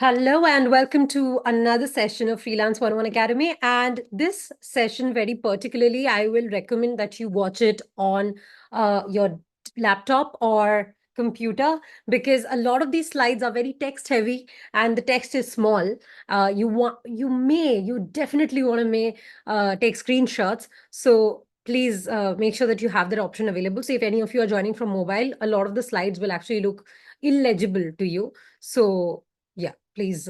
Hello and welcome to another session of Freelance 101 Academy. And this session, very particularly, I will recommend that you watch it on your laptop or computer because a lot of these slides are very text heavy and the text is small. You definitely want to take screenshots. So please make sure that you have that option available. So if any of you are joining from mobile, a lot of the slides will actually look illegible to you. So yeah, please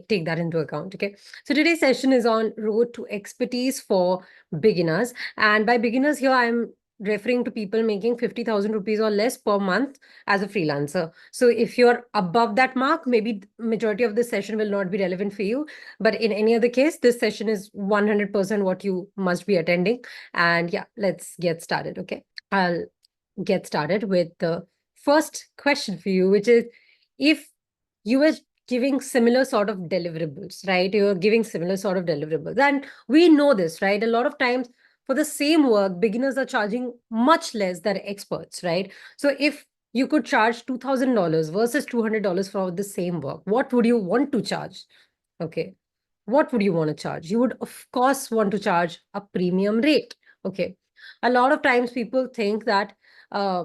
take that into account. Okay. So today's session is on road to expertise for beginners. And by beginners here, I'm referring to people making 50,000 rupees or less per month as a freelancer. So if you're above that mark, maybe majority of this session will not be relevant for you. But in any other case, this session is 100% what you must be attending. And yeah, let's get started. Okay. I'll get started with the first question for you, which is if you were giving similar sort of deliverables, right? You're giving similar sort of deliverables. And we know this, right? A lot of times for the same work, beginners are charging much less than experts, right? So if you could charge $2,000 versus $200 for the same work, what would you want to charge? Okay. What would you want to charge? You would, of course, want to charge a premium rate. Okay. A lot of times people think that uh,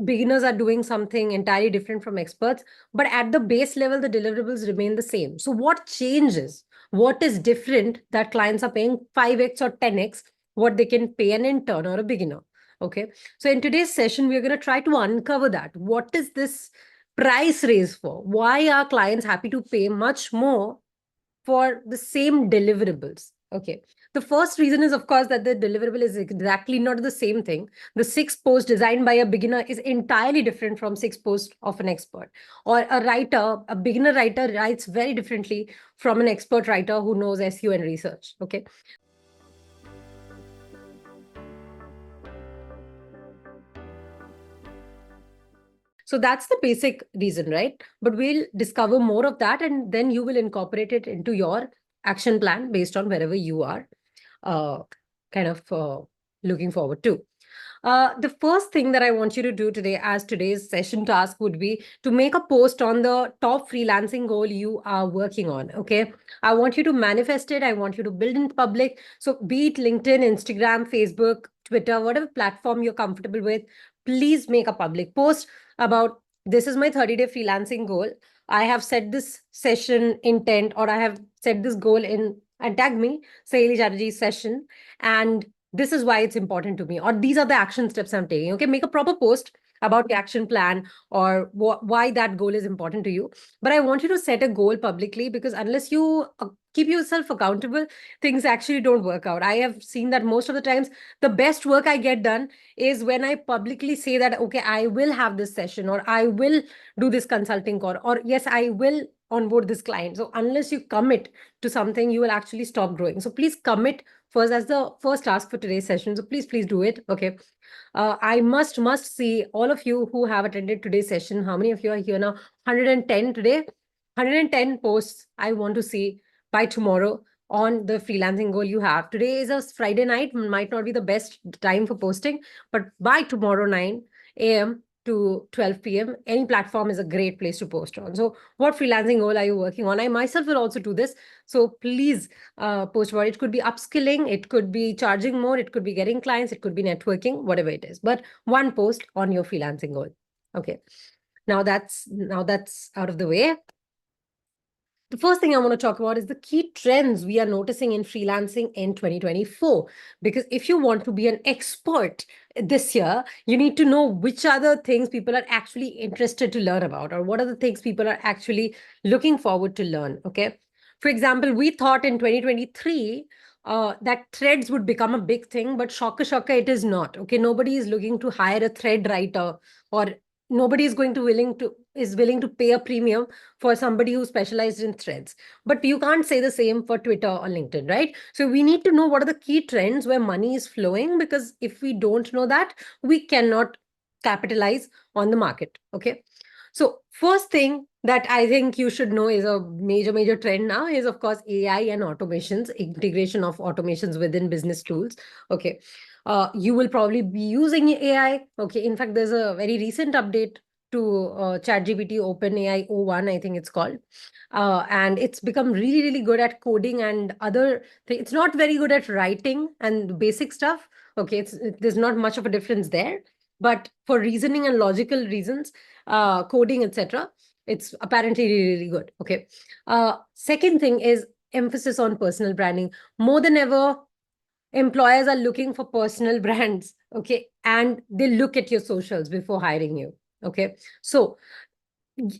beginners are doing something entirely different from experts, but at the base level, the deliverables remain the same. So what changes? What is different that clients are paying 5x or 10x what they can pay an intern or a beginner? Okay. So in today's session, we're going to try to uncover that. What is this price raise for? Why are clients happy to pay much more for the same deliverables? Okay. The first reason is, of course, that the deliverable is exactly not the same thing. The 6 post designed by a beginner is entirely different from 6 post of an expert. Or a beginner writer writes very differently from an expert writer who knows SEO and research. Okay. So that's the basic reason, right? But we'll discover more of that and then you will incorporate it into your action plan based on wherever you are uh, kind of looking forward to. The first thing that I want you to do today as today's session task would be to make a post on the top freelancing goal you are working on. Okay. I want you to manifest it. I want you to build in public. So be it LinkedIn, Instagram, Facebook, Twitter, whatever platform you're comfortable with, please make a public post about this is my 30-day freelancing goal. I have set this session intent or I have set this goal in and tag me, Saili Chatterjee's session. And this is why it's important to me, or these are the action steps I'm taking. Okay, make a proper post about the action plan or why that goal is important to you. But I want you to set a goal publicly because unless you keep yourself accountable, things actually don't work out. I have seen that most of the times the best work I get done is when I publicly say that, okay, I will have this session or I will do this consulting call or yes, I will onboard this client. So unless you commit to something, you will actually stop growing. So please commit first as the first task for today's session. So please do it. Okay. I must see all of you who have attended today's session. How many of you are here now? 110 today. 110 posts I want to see by tomorrow on the freelancing goal you have. Today is a Friday night, might not be the best time for posting, but by tomorrow 9 a.m. to 12 p.m., any platform is a great place to post on. So what freelancing goal are you working on? I myself will also do this. So please post about it. It could be upskilling, it could be charging more, it could be getting clients, it could be networking, whatever it is. But one post on your freelancing goal. Okay. Now that's out of the way. The first thing I want to talk about is the key trends we are noticing in freelancing in 2024. Because if you want to be an expert this year, you need to know which are the things people are actually interested to learn about, or what are the things people are actually looking forward to learn. Okay. For example, we thought in 2023 that threads would become a big thing, but shocker, it is not. Okay. Nobody is looking to hire a thread writer, or nobody is willing to pay a premium for somebody who specialized in threads. But you can't say the same for Twitter or LinkedIn, right? So we need to know what are the key trends where money is flowing, because if we don't know that, we cannot capitalize on the market. Okay. So first thing that I think you should know is a major trend now is, of course, AI and automations, integration of automations within business tools. Okay. You will probably be using AI. Okay. In fact, there's a very recent update to ChatGPT OpenAI O1, I think it's called. And it's become really, really good at coding and other things. It's not very good at writing and basic stuff. Okay, there's not much of a difference there. But for reasoning and logical reasons, coding, etc., it's apparently really, really good. Okay. Second thing is emphasis on personal branding. More than ever, employers are looking for personal brands. Okay. And they look at your socials before hiring you. Okay. So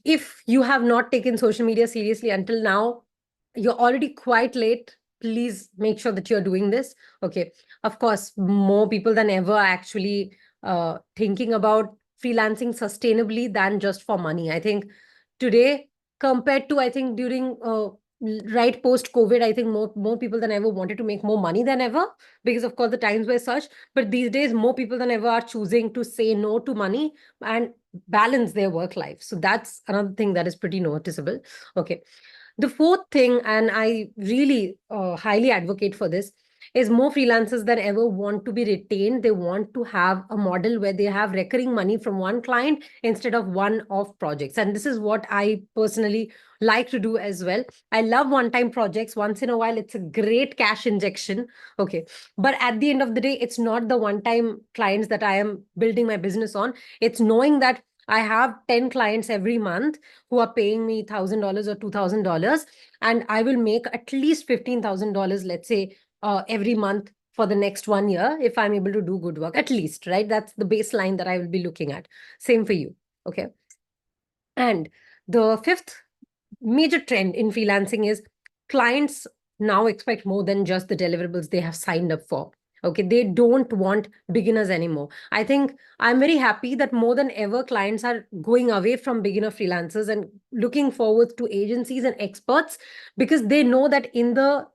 if you have not taken social media seriously until now, you're already quite late. Please make sure that you're doing this. Okay. Of course, more people than ever are actually thinking about freelancing sustainably than just for money. I think today, compared to, I think, during right post COVID, I think more people than ever wanted to make more money than ever, because of course the times were such. But these days, more people than ever are choosing to say no to money and balance their work life. So that's another thing that is pretty noticeable. Okay. The fourth thing, and I really highly advocate for this, is more freelancers than ever want to be retained. They want to have a model where they have recurring money from one client instead of one-off projects. And this is what I personally like to do as well. I love one-time projects. Once in a while, it's a great cash injection. Okay. But at the end of the day, it's not the one-time clients that I am building my business on. It's knowing that I have 10 clients every month who are paying me $1,000 or $2,000, and I will make at least $15,000, let's say, every month for the next 1 year if I'm able to do good work, at least, right? That's the baseline that I will be looking at. Same for you. Okay. And the fifth major trend in freelancing is clients now expect more than just the deliverables they have signed up for. Okay, they don't want beginners anymore. I think I'm very happy that more than ever clients are going away from beginner freelancers and looking forward to agencies and experts, because they know that in the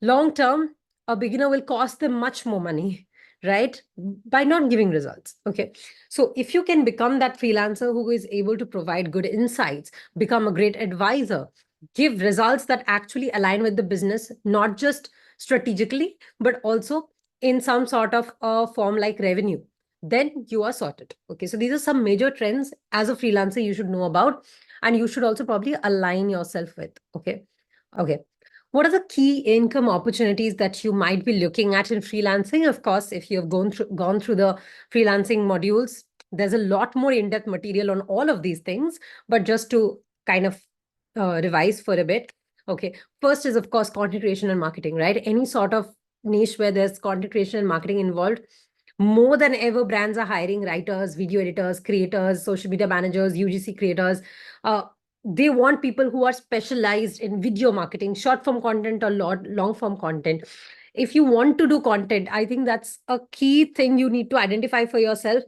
long term, a beginner will cost them much more money, right? By not giving results. Okay. So if you can become that freelancer who is able to provide good insights, become a great advisor, give results that actually align with the business, not just strategically, but also in some sort of a form like revenue, then you are sorted. Okay. So these are some major trends as a freelancer you should know about, and you should also probably align yourself with. Okay. Okay. What are the key income opportunities that you might be looking at in freelancing? Of course, if you have gone through the freelancing modules, there's a lot more in-depth material on all of these things. But just to kind of revise for a bit, okay. First is, of course, content creation and marketing, right? Any sort of niche where there's content creation and marketing involved, more than ever, brands are hiring writers, video editors, creators, social media managers, UGC creators. Uh, they want people who are specialized in video marketing, short form content or long form content. If you want to do content, I think that's a key thing you need to identify for yourself.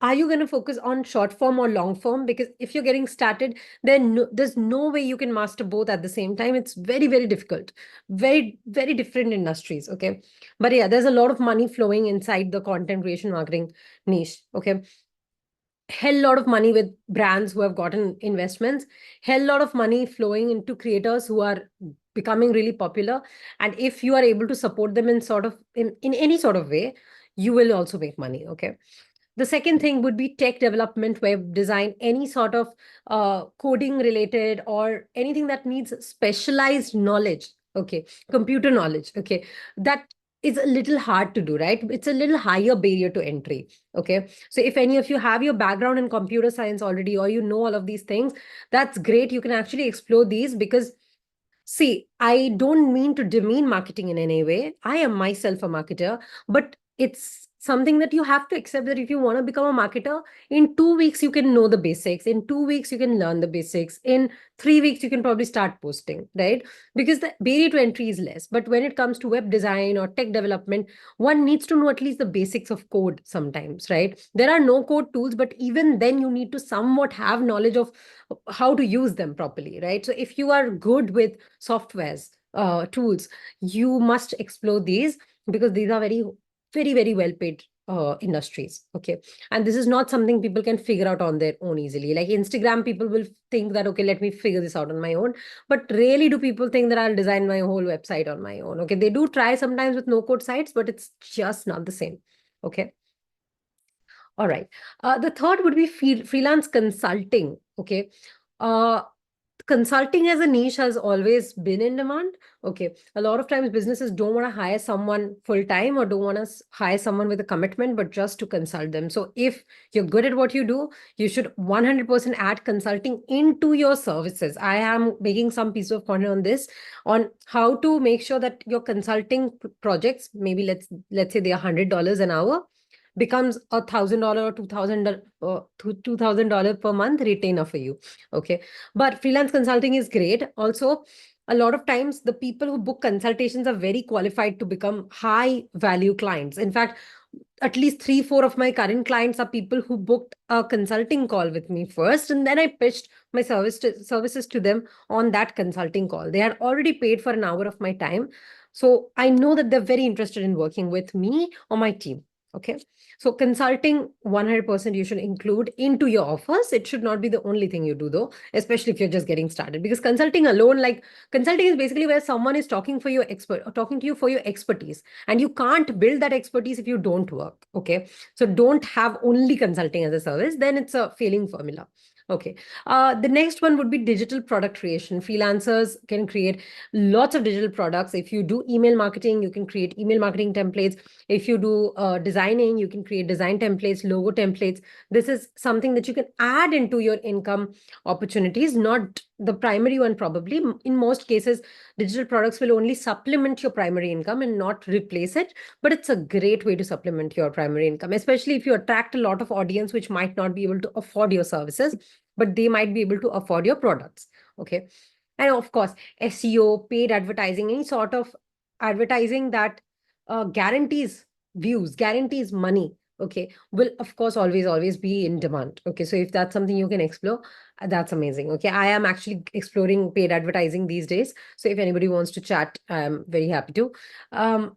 Are you going to focus on short form or long form? Because if you're getting started, then there's no way you can master both at the same time. It's very, very difficult. Very, very different industries. Okay. But yeah, there's a lot of money flowing inside the content creation marketing niche. Okay. Hell lot of money with brands who have gotten investments, hell lot of money flowing into creators who are becoming really popular. And if you are able to support them in sort of in any sort of way, you will also make money. Okay. The second thing would be tech development, web design, any sort of coding related or anything that needs specialized knowledge. Okay. Computer knowledge. Okay. That is a little hard to do, right? It's a little higher barrier to entry. Okay. So if any of you have your background in computer science already, or you know all of these things, that's great. You can actually explore these, because see, I don't mean to demean marketing in any way. I am myself a marketer, but it's something that you have to accept, that if you want to become a marketer, in 2 weeks, you can know the basics. In 2 weeks, you can learn the basics. In 3 weeks, you can probably start posting, right? Because the barrier to entry is less. But when it comes to web design or tech development, one needs to know at least the basics of code sometimes, right? There are no code tools, but even then you need to somewhat have knowledge of how to use them properly, right? So if you are good with softwares, tools, you must explore these, because these are very, very, very well paid industries. Okay. And this is not something people can figure out on their own easily. Like Instagram, people will think that, okay, let me figure this out on my own. But rarely do people think that I'll design my whole website on my own. Okay. They do try sometimes with no code sites, but it's just not the same. Okay. All right. The third would be freelance consulting. Okay. Uh, Consulting as a niche has always been in demand. Okay. A lot of times businesses don't want to hire someone full time or don't want to hire someone with a commitment, but just to consult them. So if you're good at what you do, you should 100% add consulting into your services. I am making some piece of content on this, on how to make sure that your consulting projects, maybe let's say they are $100 an hour, becomes $1,000 or $2,000 per month retainer for you. Okay. But freelance consulting is great. Also, a lot of times the people who book consultations are very qualified to become high value clients. In fact, at least 3, 4 of my current clients are people who booked a consulting call with me first, and then I pitched my services to them on that consulting call. They had already paid for an hour of my time. So I know that they're very interested in working with me or my team. Okay. So consulting 100% you should include into your offers. It should not be the only thing you do though, especially if you're just getting started, because consulting alone, like consulting is basically where someone is talking for your expert or talking to you for your expertise, and you can't build that expertise if you don't work. Okay. So don't have only consulting as a service, then it's a failing formula. Okay. The next one would be digital product creation. Freelancers can create lots of digital products. If you do email marketing, you can create email marketing templates. If you do designing, you can create design templates, logo templates. This is something that you can add into your income opportunities, not the primary one probably. In most cases, digital products will only supplement your primary income and not replace it. But it's a great way to supplement your primary income, especially if you attract a lot of audience which might not be able to afford your services, but they might be able to afford your products. Okay. And of course, SEO, paid advertising, any sort of advertising that guarantees views, guarantees money, okay, will of course always be in demand. Okay, so if that's something you can explore, that's amazing. Okay, I am actually exploring paid advertising these days. So if anybody wants to chat, I'm very happy to.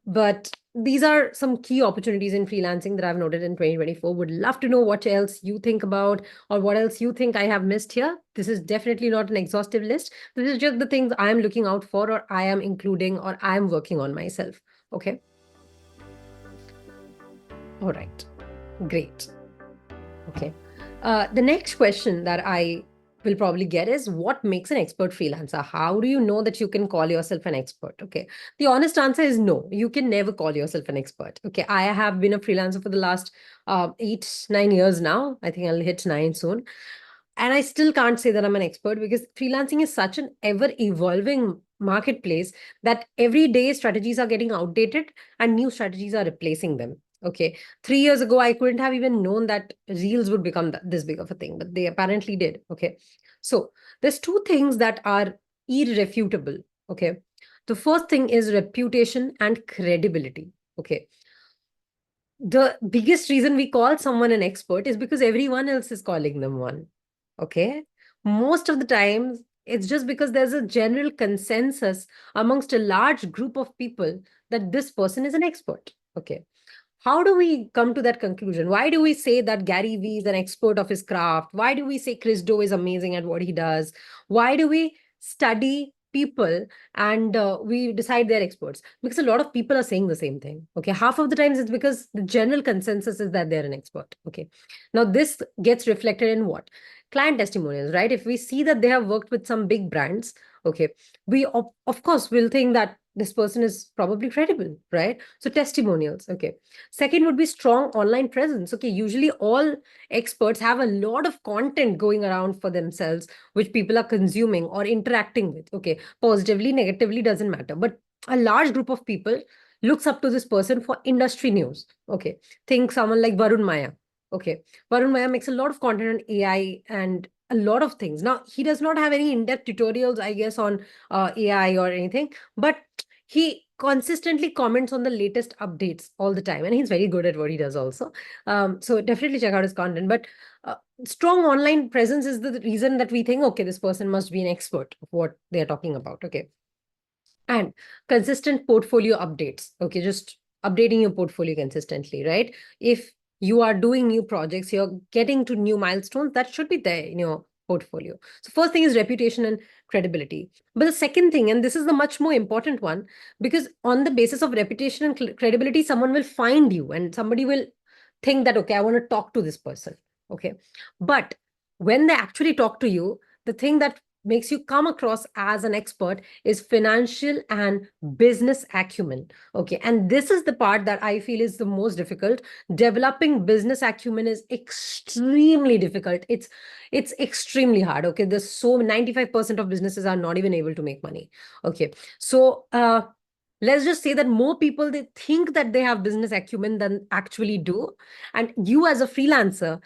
But these are some key opportunities in freelancing that I've noted in 2024. Would love to know what else you think about or what else you think I have missed here. This is definitely not an exhaustive list. This is just the things I am looking out for, or I am including, or I am working on myself. Okay. All right. Great. Okay. The next question that I will probably get is, what makes an expert freelancer? How do you know that you can call yourself an expert? Okay. The honest answer is no, you can never call yourself an expert. Okay. I have been a freelancer for the last 8, 9 years now. I think I'll hit 9 soon. And I still can't say that I'm an expert, because freelancing is such an ever evolving marketplace that every day strategies are getting outdated and new strategies are replacing them. Okay. 3 years ago, I couldn't have even known that reels would become this big of a thing, but they apparently did. Okay. So there's two things that are irrefutable. Okay. The first thing is reputation and credibility. Okay. The biggest reason we call someone an expert is because everyone else is calling them one. Okay. Most of the times, it's just because there's a general consensus amongst a large group of people that this person is an expert. Okay. How do we come to that conclusion? Why do we say that Gary Vee is an expert of his craft? Why do we say Chris Do is amazing at what he does? Why do we study people and we decide they're experts? Because a lot of people are saying the same thing. Okay. Half of the times it's because the general consensus is that they're an expert. Okay. Now this gets reflected in what? Client testimonials, right? If we see that they have worked with some big brands, okay, we of course will think that this person is probably credible, right? So testimonials. Okay. Second would be strong online presence. Okay. Usually all experts have a lot of content going around for themselves, which people are consuming or interacting with. Okay. Positively, negatively, doesn't matter. But a large group of people looks up to this person for industry news. Okay. Think someone like Varun Maya. Okay. Varun Maya makes a lot of content on AI and a lot of things. Now, he does not have any in-depth tutorials, I guess, on AI or anything, but he consistently comments on the latest updates all the time, and he's very good at what he does also. So definitely check out his content. But strong online presence is the reason that we think, okay, this person must be an expert of what they're talking about. Okay. And consistent portfolio updates. Okay, just updating your portfolio consistently, right? If you are doing new projects, you're getting to new milestones, that should be there in your portfolio. So first thing is reputation and credibility. But the second thing, and this is the much more important one, because on the basis of reputation and credibility, someone will find you and somebody will think that, okay, I want to talk to this person. Okay. But when they actually talk to you, the thing that makes you come across as an expert is financial and business acumen. Okay. And this is the part that I feel is the most difficult. Developing business acumen is extremely difficult. It's extremely hard. Okay. There's so 95% of businesses are not even able to make money. Okay. So let's just say that more people, they think that they have business acumen than actually do. And you as a freelancer,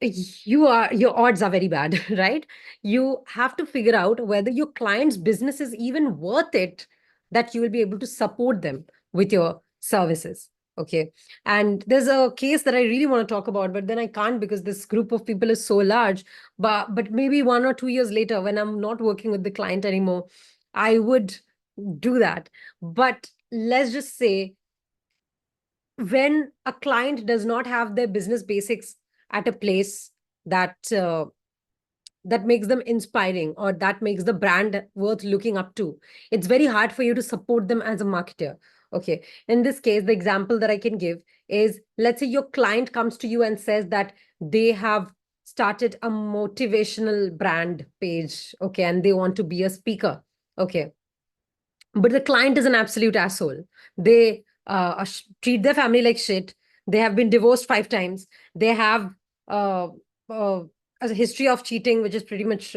your odds are very bad. Right? You have to figure out whether your client's business is even worth it, that you will be able to support them with your services. Okay. And there's a case that I really want to talk about, but then I can't because this group of people is so large. But maybe 1 or 2 years later, when I'm not working with the client anymore, I would do that. But let's just say, when a client does not have their business basics at a place that that makes them inspiring, or that makes the brand worth looking up to, it's very hard for you to support them as a marketer. Okay. In this case, the example that I can give is, let's say your client comes to you and says that they have started a motivational brand page. Okay. And they want to be a speaker. Okay. But the client is an absolute asshole. They treat their family like shit. They have been divorced 5 times. They have uh, uh, a history of cheating, which is pretty much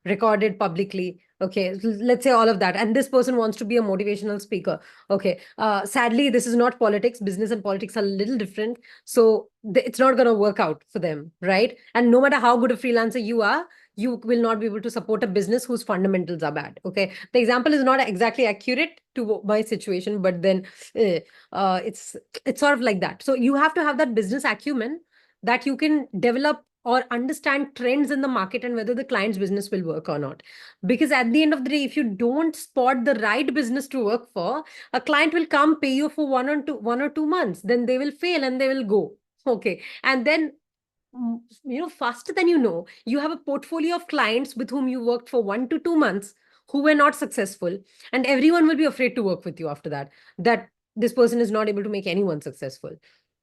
recorded publicly. Okay, let's say all of that. And this person wants to be a motivational speaker. Okay, sadly, this is not politics. Business and politics are a little different. So it's not going to work out for them, right? And no matter how good a freelancer you are, you will not be able to support a business whose fundamentals are bad. Okay. The example is not exactly accurate to my situation, but then uh, it's sort of like that. So you have to have that business acumen, that you can develop or understand trends in the market and whether the client's business will work or not. Because at the end of the day, if you don't spot the right business to work for, a client will come pay you for 1 or 2 months, then they will fail and they will go. Okay. And then, faster than you have a portfolio of clients with whom you worked for 1 to 2 months who were not successful, and everyone will be afraid to work with you after that, that this person is not able to make anyone successful.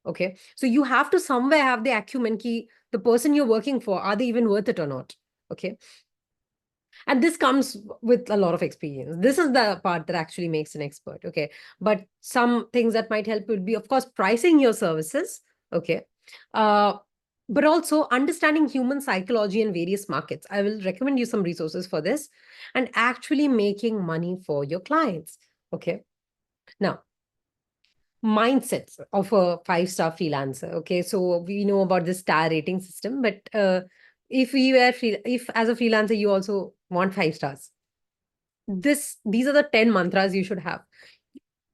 Okay. So you have to somewhere have the acumen key, the person you're working for, are they even worth it or not? Okay. And this comes with a lot of experience. This is the part that actually makes an expert. Okay. But some things that might help would be, of course, pricing your services. Okay. uh, but also understanding human psychology in various markets. I will recommend you some resources for this, and actually making money for your clients. Okay. Now, mindsets of a 5-star freelancer. Okay. So we know about the star rating system, but if as a freelancer you also want 5 stars, these are the 10 mantras you should have.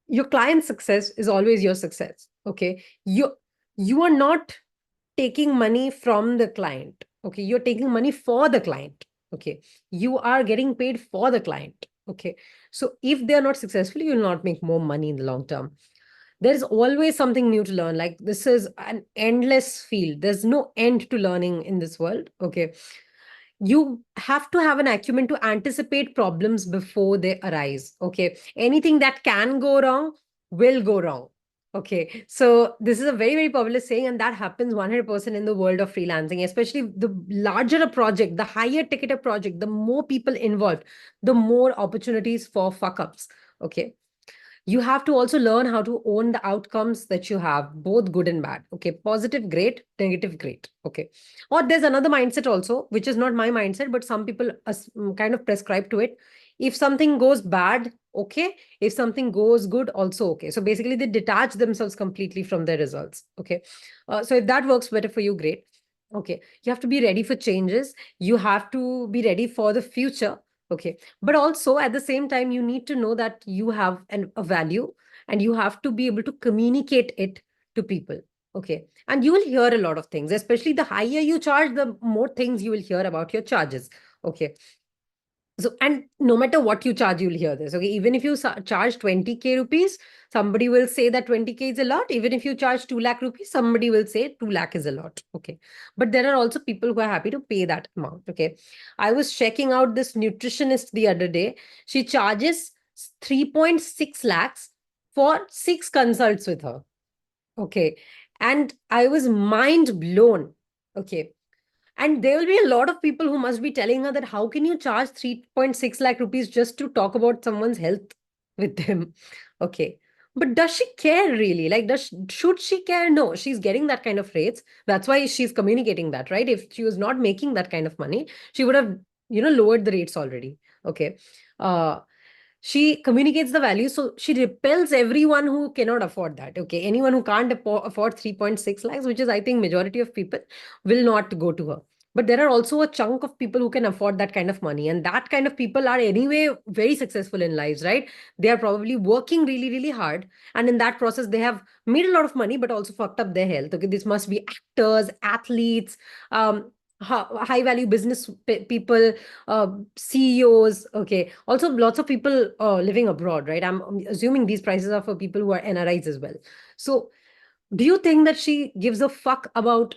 Your client's success is always your success. Okay. You are not taking money from the client. Okay. You're taking money for the client. Okay. You are getting paid for the client. Okay. So if they're not successful, you will not make more money in the long term. There's always something new to learn. Like, this is an endless field. There's no end to learning in this world. Okay. You have to have an acumen to anticipate problems before they arise. Okay. Anything that can go wrong will go wrong. Okay. So this is a very, very popular saying, and that happens 100% in the world of freelancing, especially the larger a project, the higher ticket a project, the more people involved, the more opportunities for fuck ups. Okay. You have to also learn how to own the outcomes that you have, both good and bad. Okay. Positive, great. Negative, great. Okay. Or there's another mindset also, which is not my mindset, but some people kind of prescribe to it. If something goes bad, okay. If something goes good, also okay. So basically, they detach themselves completely from their results. Okay. So if that works better for you, great. Okay. You have to be ready for changes. You have to be ready for the future. Okay. But also at the same time, you need to know that you have a value, and you have to be able to communicate it to people. Okay. And you will hear a lot of things, especially the higher you charge, the more things you will hear about your charges. Okay. So, and no matter what you charge, you'll hear this. Okay. Even if you charge 20K rupees, somebody will say that 20K is a lot. Even if you charge 2 lakh rupees, somebody will say 2 lakh is a lot. Okay. But there are also people who are happy to pay that amount. Okay. I was checking out this nutritionist the other day. She charges 3.6 lakhs for 6 consults with her. Okay. And I was mind blown. Okay. And there will be a lot of people who must be telling her that how can you charge 3.6 lakh rupees just to talk about someone's health with them? Okay. But does she care really? Like, should she care? No, she's getting that kind of rates. That's why she's communicating that, right? If she was not making that kind of money, she would have, lowered the rates already. Okay. Uh, she communicates the value, so she repels everyone who cannot afford that. Okay, anyone who can't afford 3.6 lakhs, which is I think majority of people, will not go to her. But there are also a chunk of people who can afford that kind of money, and that kind of people are anyway very successful in lives, right? They are probably working really really hard, and in that process they have made a lot of money but also fucked up their health. Okay, this must be actors, athletes, high value business people, CEOs. Okay. Also, lots of people living abroad, right? I'm assuming these prices are for people who are NRIs as well. So, do you think that she gives a fuck about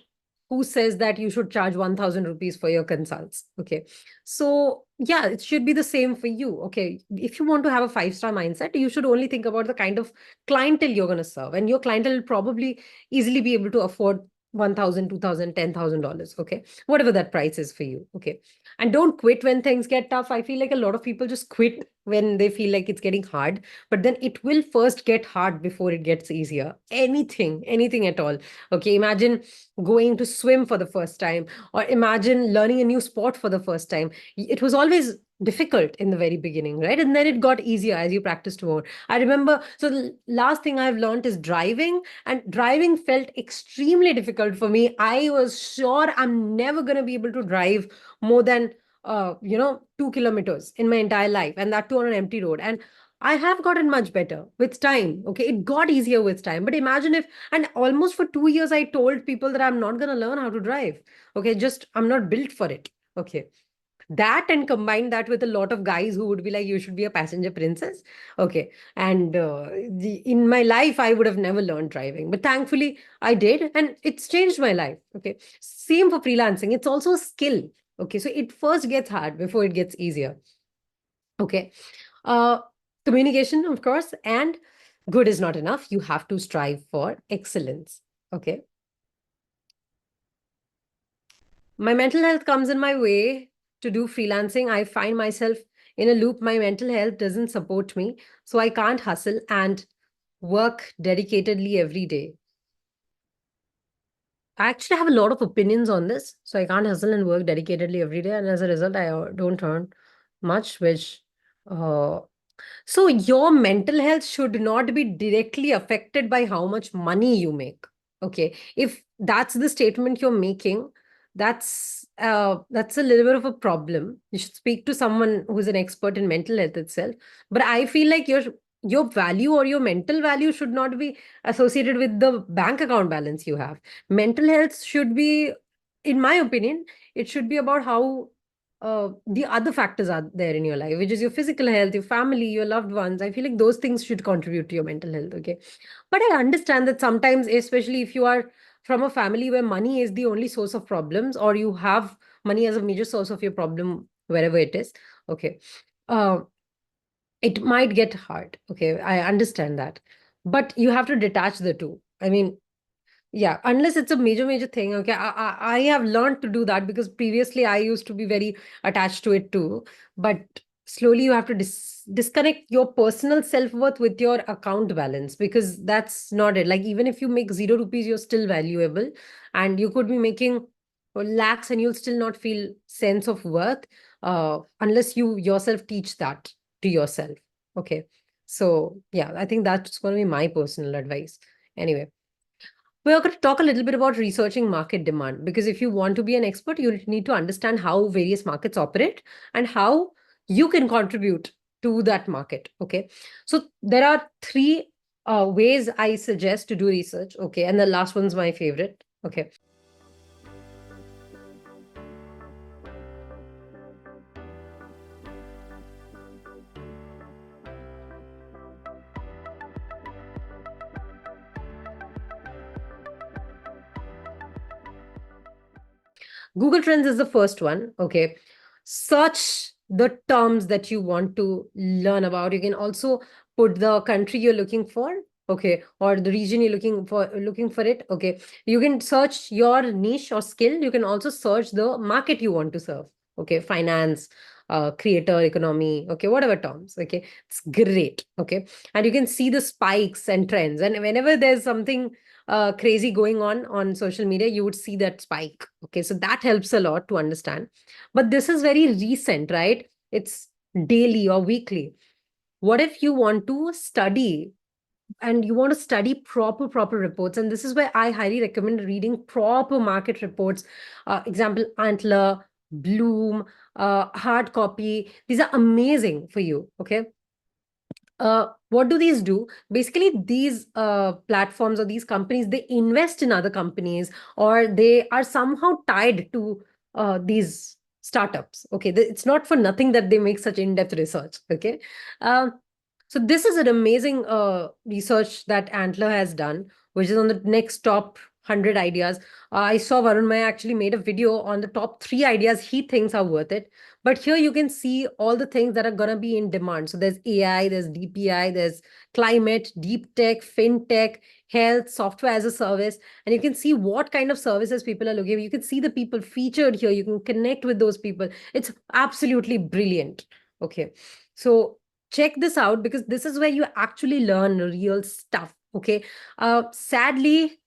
who says that you should charge 1,000 rupees for your consults? Okay. So, yeah, it should be the same for you. Okay. If you want to have a five-star mindset, you should only think about the kind of clientele you're going to serve. And your clientele will probably easily be able to afford 1,000, 2,000, $10,000. Okay. Whatever that price is for you. Okay. And don't quit when things get tough. I feel like a lot of people just quit when they feel like it's getting hard, but then it will first get hard before it gets easier. Anything at all. Okay, imagine going to swim for the first time, or imagine learning a new sport for the first time. It was always difficult in the very beginning, right? And then it got easier as you practiced more. I remember, so the last thing I've learned is driving, and driving felt extremely difficult for me. I was sure I'm never going to be able to drive more than 2 kilometers in my entire life, and that too on an empty road. And I have gotten much better with time. Okay, it got easier with time. But imagine if, and almost for 2 years, I told people that I'm not going to learn how to drive. Okay, just I'm not built for it. Okay, that, and combine that with a lot of guys who would be like, you should be a passenger princess. Okay, and in my life, I would have never learned driving, but thankfully I did, and it's changed my life. Okay, same for freelancing. It's also a skill. Okay, so it first gets hard before it gets easier. Okay. Uh, Communication, of course, and good is not enough. You have to strive for excellence. Okay. My mental health comes in my way to do freelancing. I find myself in a loop. My mental health doesn't support me, so I can't hustle and work dedicatedly every day. I actually have a lot of opinions on this, so I can't hustle and work dedicatedly every day, and as a result, I don't earn much, which uh, so your mental health should not be directly affected by how much money you make. Okay. If that's the statement you're making, that's a little bit of a problem. You should speak to someone who's an expert in mental health itself. But I feel like your value or your mental value should not be associated with the bank account balance you have. Mental health should be, in my opinion, it should be about how the other factors are there in your life, which is your physical health, your family, your loved ones. I feel like those things should contribute to your mental health. Okay. But I understand that sometimes, especially if you are from a family where money is the only source of problems, or you have money as a major source of your problem, wherever it is. Okay. Uh, it might get hard. Okay. I understand that. But you have to detach the two. I mean, yeah, unless it's a major thing. Okay, I have learned to do that because previously I used to be very attached to it too. But slowly you have to disconnect your personal self-worth with your account balance, because that's not it. Like, even if you make 0 rupees, you're still valuable, and you could be making lakhs and you'll still not feel sense of worth unless you yourself teach that to yourself. Okay, so yeah, I think that's going to be my personal advice. Anyway, we're going to talk a little bit about researching market demand, because if you want to be an expert, you need to understand how various markets operate and how you can contribute to that market. Okay. So there are three ways I suggest to do research. Okay. And the last one's my favorite. Okay. Google Trends is the first one. Okay. Search the terms that you want to learn about. You can also put the country you're looking for. okay, or the region you're looking for it, okay, you can search your niche or skill. You can also search the market you want to serve, okay, finance, creator economy, okay, whatever terms, okay, it's great, okay. And you can see the spikes and trends, and whenever there's something crazy going on social media, you would see that spike, okay. So that helps a lot to understand. But this is very recent, right? It's daily or weekly. What if you want to study, and you want to study proper reports? And this is where I highly recommend reading proper market reports. Example, Antler, Bloom, hard copy. These are amazing for you, okay. What do these do? Basically, these platforms or these companies, they invest in other companies, or they are somehow tied to these startups. Okay, it's not for nothing that they make such in-depth research. Okay, uh, so this is an amazing research that Antler has done, which is on the next top 100 ideas. I saw Varun Maya actually made a video on the top 3 ideas he thinks are worth it. But here you can see all the things that are going to be in demand. So there's AI, there's DPI, there's climate, deep tech, fintech, health, software as a service. And you can see what kind of services people are looking for. You can see the people featured here. You can connect with those people. It's absolutely brilliant. Okay. So check this out, because this is where you actually learn real stuff. Okay. Sadly,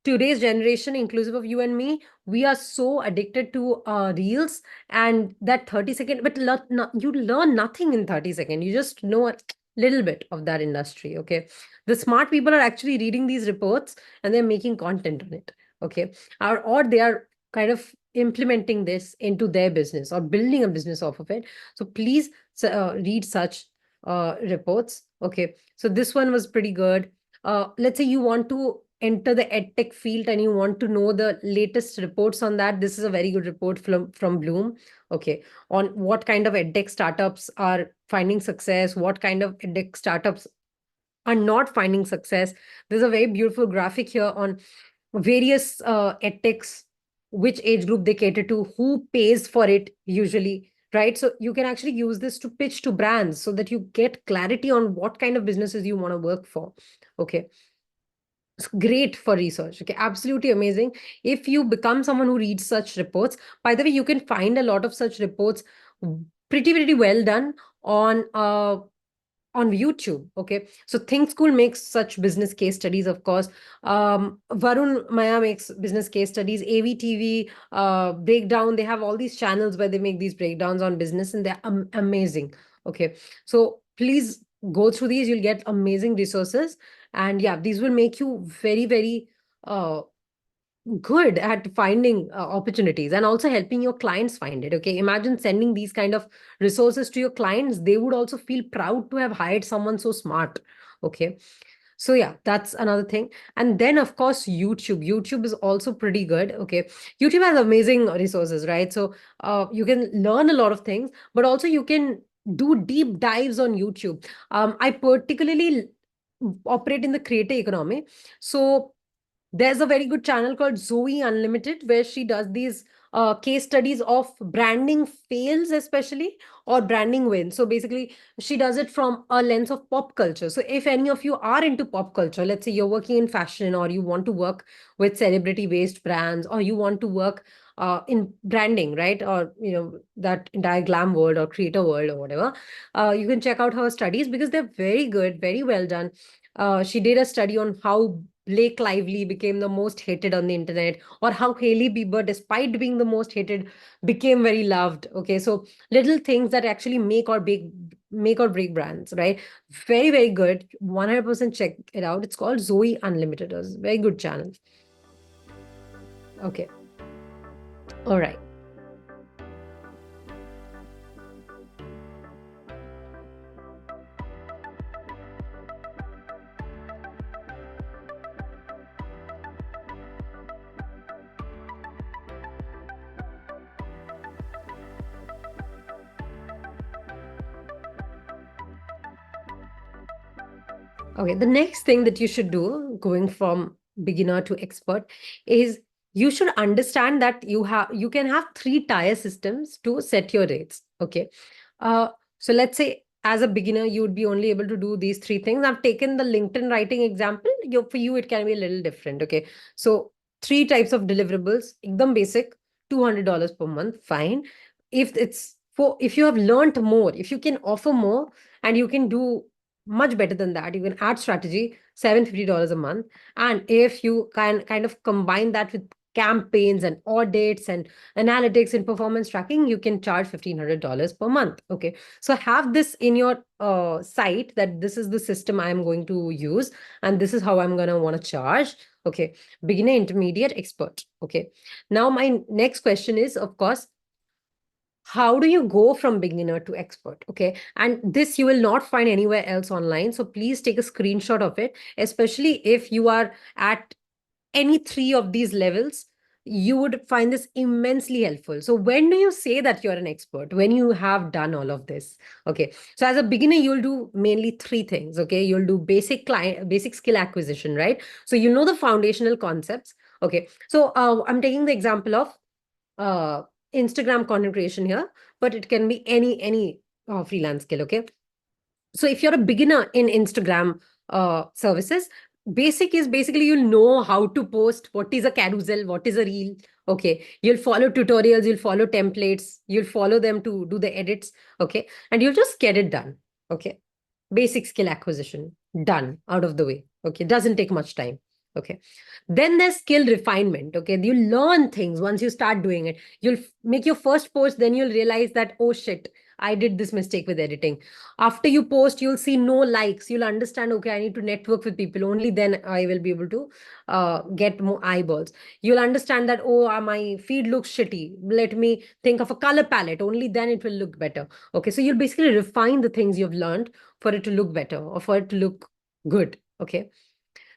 today's generation, inclusive of you and me, we are so addicted to reels and that 30-second, but you learn nothing in 30 seconds. You just know a little bit of that industry. Okay. The smart people are actually reading these reports and they're making content on it. Okay. Or they are kind of implementing this into their business or building a business off of it. So please read such reports. Okay. So this one was pretty good. Let's say you want to enter the edtech field and you want to know the latest reports on that. This is a very good report from Bloom. Okay. On what kind of edtech startups are finding success, what kind of edtech startups are not finding success. There's a very beautiful graphic here on various edtechs, which age group they cater to, who pays for it usually, right? So you can actually use this to pitch to brands so that you get clarity on what kind of businesses you want to work for. Okay. It's great for research. Okay, absolutely amazing. If you become someone who reads such reports, by the way, you can find a lot of such reports pretty well done on YouTube. Okay. So Think School makes such business case studies, of course. Varun Maya makes business case studies. AVTV, breakdown. They have all these channels where they make these breakdowns on business, and they're amazing. Okay. So please go through these. You'll get amazing resources. And yeah, these will make you very uh, good at finding opportunities and also helping your clients find it. Okay, imagine sending these kind of resources to your clients. They would also feel proud to have hired someone so smart. Okay, so yeah, that's another thing. And then of course, YouTube is also pretty good. Okay, YouTube has amazing resources, right? So you can learn a lot of things, but also you can do deep dives on YouTube. I particularly operate in the creator economy. So there's a very good channel called Zoe Unlimited, where she does these case studies of branding fails, especially, or branding wins. So basically, she does it from a lens of pop culture. So if any of you are into pop culture, let's say you're working in fashion, or you want to work with celebrity-based brands, or you want to work in branding, right? Or, that entire glam world or creator world or whatever, you can check out her studies because they're very good, very well done. She did a study on how Blake Lively became the most hated on the internet, or how Hailey Bieber, despite being the most hated, became very loved. Okay, so little things that actually make or break brands, right? Very good. 100% check it out. It's called Zoe Unlimited. It's a very good channel. Okay. All right. Okay, the next thing that you should do, going from beginner to expert, is you should understand that you can have 3 tier systems to set your rates. Okay. So let's say as a beginner, you would be only able to do these three things. I've taken the LinkedIn writing example. For you, it can be a little different. Okay. So three types of deliverables, ekdam basic, $200 per month. Fine. If you have learned more, if you can offer more and you can do much better than that, you can add strategy, $750 a month. And if you can kind of combine that with campaigns and audits and analytics and performance tracking, you can charge $1,500 per month. Okay. So have this in your site that this is the system I'm going to use and this is how I'm going to want to charge. Okay. Beginner, intermediate, expert. Okay. Now my next question is, of course, how do you go from beginner to expert? Okay. And this you will not find anywhere else online. So please take a screenshot of it, especially if you are at any three of these levels. You would find this immensely helpful. So when do you say that you're an expert? When you have done all of this. Okay. So as a beginner, you'll do mainly three things. Okay. You'll do basic skill acquisition, right? So you know the foundational concepts. Okay. So I'm taking the example of uh, Instagram content creation here, but it can be any freelance skill. Okay. So if you're a beginner in Instagram services, basic is basically you'll know how to post, what is a carousel, what is a reel. Okay. You'll follow tutorials, you'll follow templates, you'll follow them to do the edits. Okay. And you'll just get it done. Okay. Basic skill acquisition done, out of the way. Okay. Doesn't take much time. Okay. Then there's skill refinement. Okay. You learn things once you start doing it. You'll make your first post, then you'll realize that, oh shit, I did this mistake with editing. After you post, you'll see no likes. You'll understand, okay, I need to network with people. Only then I will be able to get more eyeballs. You'll understand that, oh, my feed looks shitty. Let me think of a color palette. Only then it will look better. Okay. So you'll basically refine the things you've learned for it to look better or for it to look good. Okay.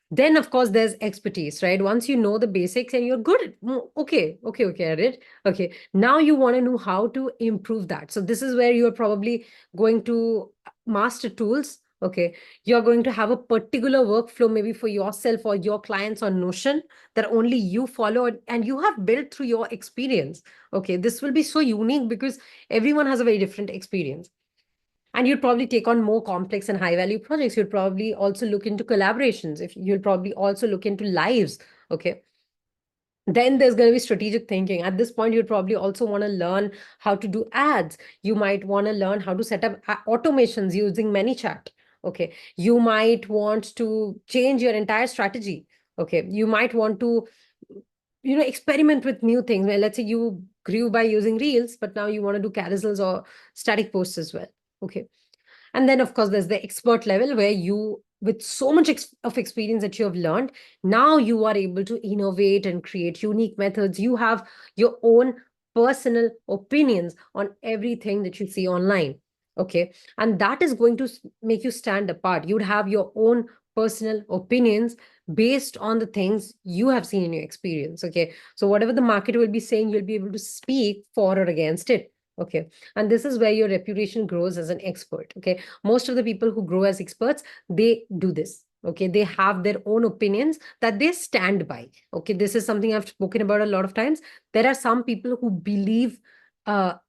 Then, of course, there's expertise, right? Once you know the basics and you're good, okay at it. Okay, now you want to know how to improve that. So this is where you're probably going to master tools. Okay, you're going to have a particular workflow maybe for yourself or your clients on Notion that only you follow and you have built through your experience. Okay, this will be so unique because everyone has a very different experience. And you'd probably take on more complex and high value projects. You'd probably also look into collaborations. If you'll probably also look into lives. Okay. Then there's going to be strategic thinking. At this point, you'd probably also want to learn how to do ads. You might want to learn how to set up automations using ManyChat. Okay. You might want to change your entire strategy. Okay. You might want to, experiment with new things. Well, let's say you grew by using Reels, but now you want to do carousels or static posts as well. Okay. And then, of course, there's the expert level where you, with so much of experience that you have learned, now you are able to innovate and create unique methods. You have your own personal opinions on everything that you see online. Okay. And that is going to make you stand apart. You'd have your own personal opinions based on the things you have seen in your experience. Okay. So whatever the market will be saying, you'll be able to speak for or against it. Okay. And this is where your reputation grows as an expert. Okay. Most of the people who grow as experts, they do this. Okay. They have their own opinions that they stand by. Okay. This is something I've spoken about a lot of times. There are some people who believe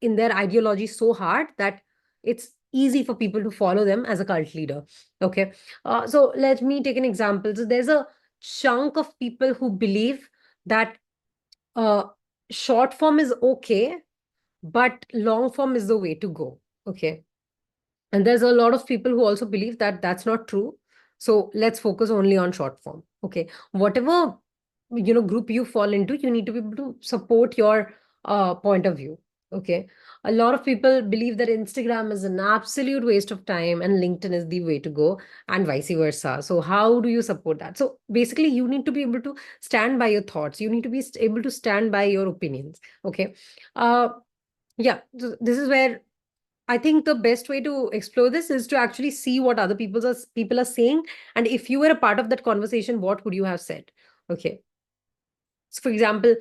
in their ideology so hard that it's easy for people to follow them as a cult leader. Okay. So let me take an example. So there's a chunk of people who believe that uh, short form is okay, but long form is the way to go. Okay. And there's a lot of people who also believe that that's not true. So let's focus only on short form. Okay. Whatever, group you fall into, you need to be able to support your point of view. Okay. A lot of people believe that Instagram is an absolute waste of time and LinkedIn is the way to go and vice versa. So how do you support that? So basically you need to be able to stand by your thoughts. You need to be able to stand by your opinions. Okay. Yeah, so this is where I think the best way to explore this is to actually see what other people are saying. And if you were a part of that conversation, what would you have said? Okay. So for example,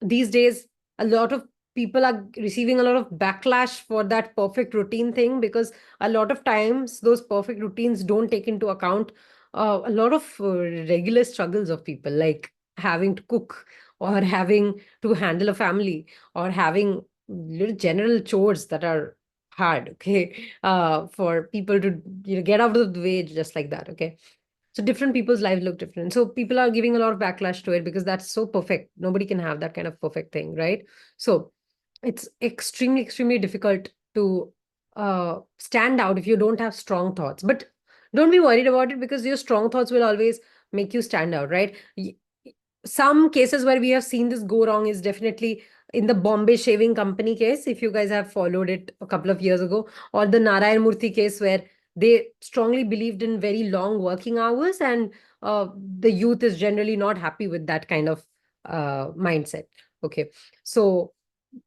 these days, a lot of people are receiving a lot of backlash for that perfect routine thing because a lot of times those perfect routines don't take into account a lot of regular struggles of people, like having to cook or having to handle a family or having little general chores that are hard, okay, for people to get out of the way just like that, okay. So different people's lives look different. So people are giving a lot of backlash to it because that's so perfect. Nobody can have that kind of perfect thing, right? So it's extremely, extremely difficult to stand out if you don't have strong thoughts. But don't be worried about it because your strong thoughts will always make you stand out, right? Some cases where we have seen this go wrong is definitely in the Bombay Shaving Company case, if you guys have followed it a couple of years ago, or the Narayan Murthy case where they strongly believed in very long working hours, and the youth is generally not happy with that kind of mindset. Okay. So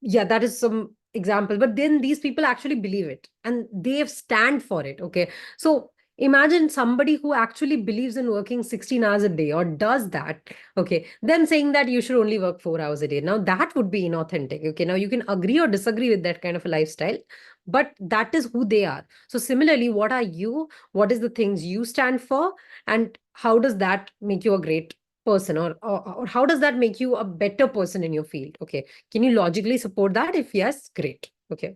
yeah, that is some example, but then these people actually believe it and they stand for it. Okay. So imagine somebody who actually believes in working 16 hours a day or does that, okay, then saying that you should only work 4 hours a day. Now that would be inauthentic. Okay. Now you can agree or disagree with that kind of a lifestyle, but that is who they are. So similarly, what are you? What is the things you stand for? And how does that make you a great person, or how does that make you a better person in your field? Okay. Can you logically support that? If yes, great. Okay.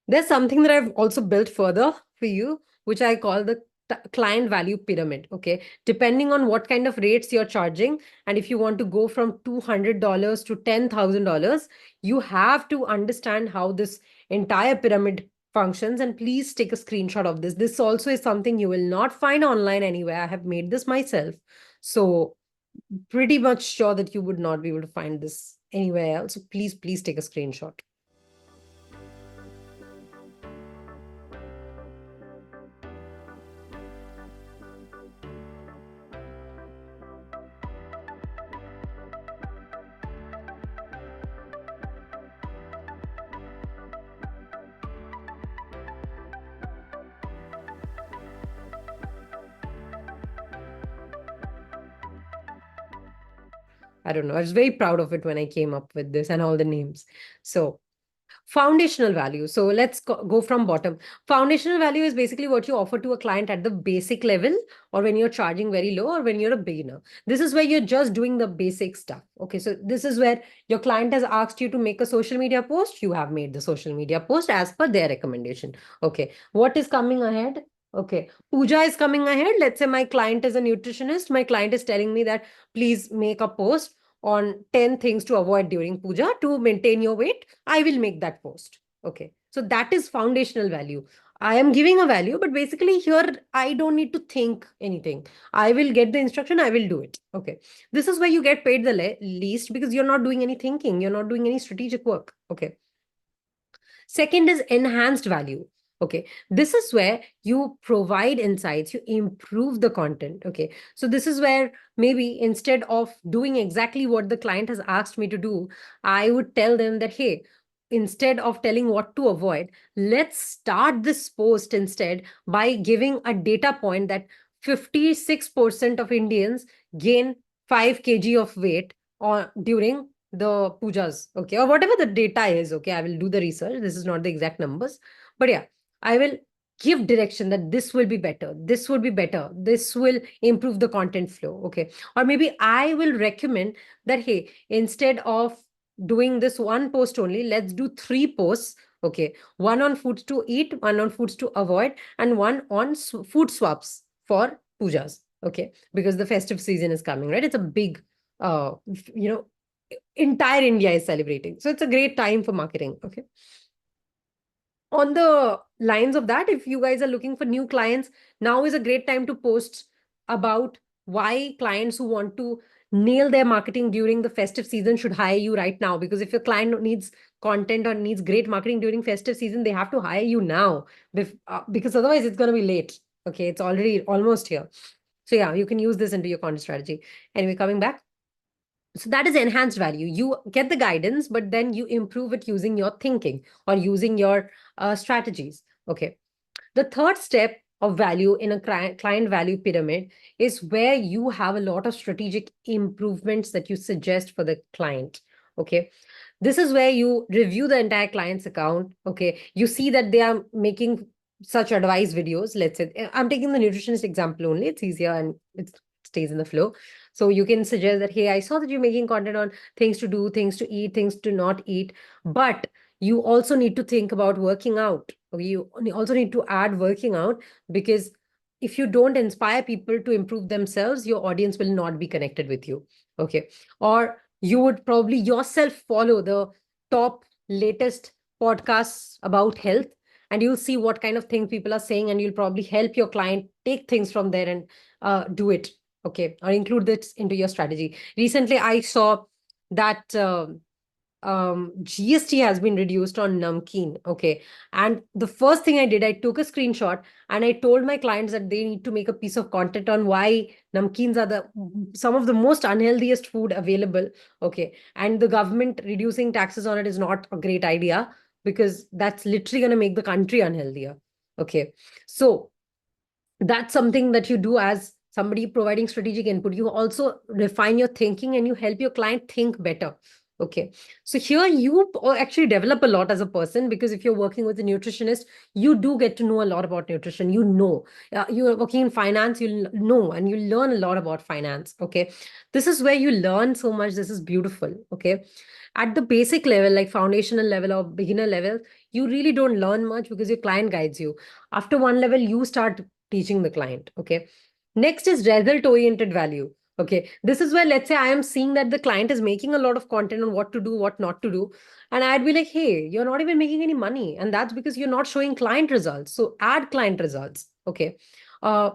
There's something that I've also built further for you, which I call the client value pyramid. Okay. Depending on what kind of rates you're charging, and if you want to go from $200 to $10,000, you have to understand how this entire pyramid functions. And please take a screenshot of this. This also is something you will not find online anywhere. I have made this myself. So pretty much sure that you would not be able to find this anywhere else. So please, please take a screenshot. I don't know. I was very proud of it when I came up with this and all the names. So foundational value. So let's go from bottom. Foundational value is basically what you offer to a client at the basic level, or when you're charging very low, or when you're a beginner. This is where you're just doing the basic stuff. Okay. So this is where your client has asked you to make a social media post. You have made the social media post as per their recommendation. Okay. What is coming ahead? Okay. Puja is coming ahead. Let's say my client is a nutritionist. My client is telling me that please make a post on 10 things to avoid during puja to maintain your weight. I will make that post. Okay. So that is foundational value. I am giving a value, but basically here I don't need to think anything. I will get the instruction, I will do it. Okay. This is where you get paid the least because you're not doing any thinking, you're not doing any strategic work. Okay. Second is enhanced value. Okay. This is where you provide insights, you improve the content. Okay. So this is where maybe instead of doing exactly what the client has asked me to do, I would tell them that, hey, instead of telling what to avoid, let's start this post instead by giving a data point that 56% of Indians gain 5 kg of weight during the pujas, okay, or whatever the data is. Okay, I will do the research. This is not the exact numbers, but yeah, I will give direction that this will be better, this would be better, this will improve the content flow. Okay. Or maybe I will recommend that, hey, instead of doing this one post only, let's do 3 posts. Okay. One on foods to eat, one on foods to avoid, and one on food swaps for pujas. Okay. Because the festive season is coming, right? It's a big, you know, entire India is celebrating. So it's a great time for marketing. Okay. On the lines of that, if you guys are looking for new clients, now is a great time to post about why clients who want to nail their marketing during the festive season should hire you right now. Because if your client needs content or needs great marketing during festive season, they have to hire you now because otherwise it's going to be late. Okay. It's already almost here. So yeah, you can use this into your content strategy. Anyway, coming back. So that is enhanced value. You get the guidance, but then you improve it using your thinking or using your strategies. Okay. The third step of value in a client value pyramid is where you have a lot of strategic improvements that you suggest for the client. Okay. This is where you review the entire client's account. Okay. You see that they are making such advice videos. Let's say I'm taking the nutritionist example only. It's easier and it stays in the flow. So you can suggest that, hey, I saw that you're making content on things to do, things to eat, things to not eat, but You also need to think about working out. You also need to add working out, because if you don't inspire people to improve themselves, your audience will not be connected with you. Okay. Or you would probably yourself follow the top latest podcasts about health, and you'll see what kind of things people are saying, and you'll probably help your client take things from there and do it. Okay. Or include this into your strategy. Recently, I saw that GST has been reduced on namkeen. Okay. And the first thing I did, I took a screenshot and I told my clients that they need to make a piece of content on why namkeens are some of the most unhealthiest food available. Okay. And the government reducing taxes on it is not a great idea, because that's literally going to make the country unhealthier. Okay. So that's something that you do as somebody providing strategic input. You also refine your thinking and you help your client think better. Okay. So here you actually develop a lot as a person, because if you're working with a nutritionist, you do get to know a lot about nutrition. You're working in finance, you know, and you learn a lot about finance. Okay. This is where you learn so much. This is beautiful. Okay. At the basic level, like foundational level or beginner level, you really don't learn much because your client guides you. After one level, you start teaching the client. Okay. Next is result oriented value. Okay. This is where, let's say, I am seeing that the client is making a lot of content on what to do, what not to do. And I'd be like, hey, you're not even making any money. And that's because you're not showing client results. So add client results. Okay. Uh,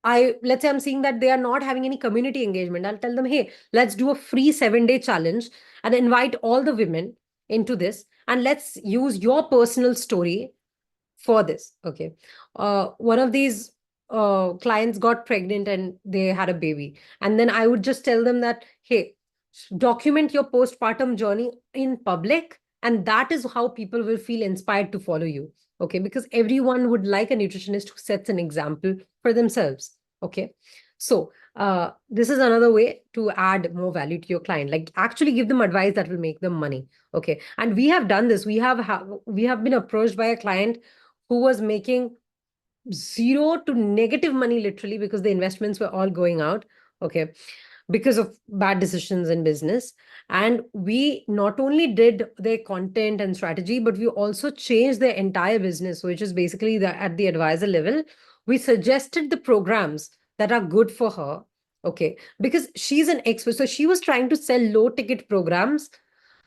let's say I'm seeing that they are not having any community engagement. I'll tell them, hey, let's do a free 7-day challenge and invite all the women into this. And let's use your personal story for this. Okay. One of these clients got pregnant and they had a baby. And then I would just tell them that, hey, document your postpartum journey in public. And that is how people will feel inspired to follow you. Okay. Because everyone would like a nutritionist who sets an example for themselves. Okay. So this is another way to add more value to your client. Like actually give them advice that will make them money. Okay. And we have done this. We have been approached by a client who was making zero to negative money literally, because the investments were all going out. Okay. Because of bad decisions in business. And we not only did their content and strategy, but we also changed their entire business, which is basically at the advisor level. We suggested the programs that are good for her. Okay. Because she's an expert. So she was trying to sell low ticket programs,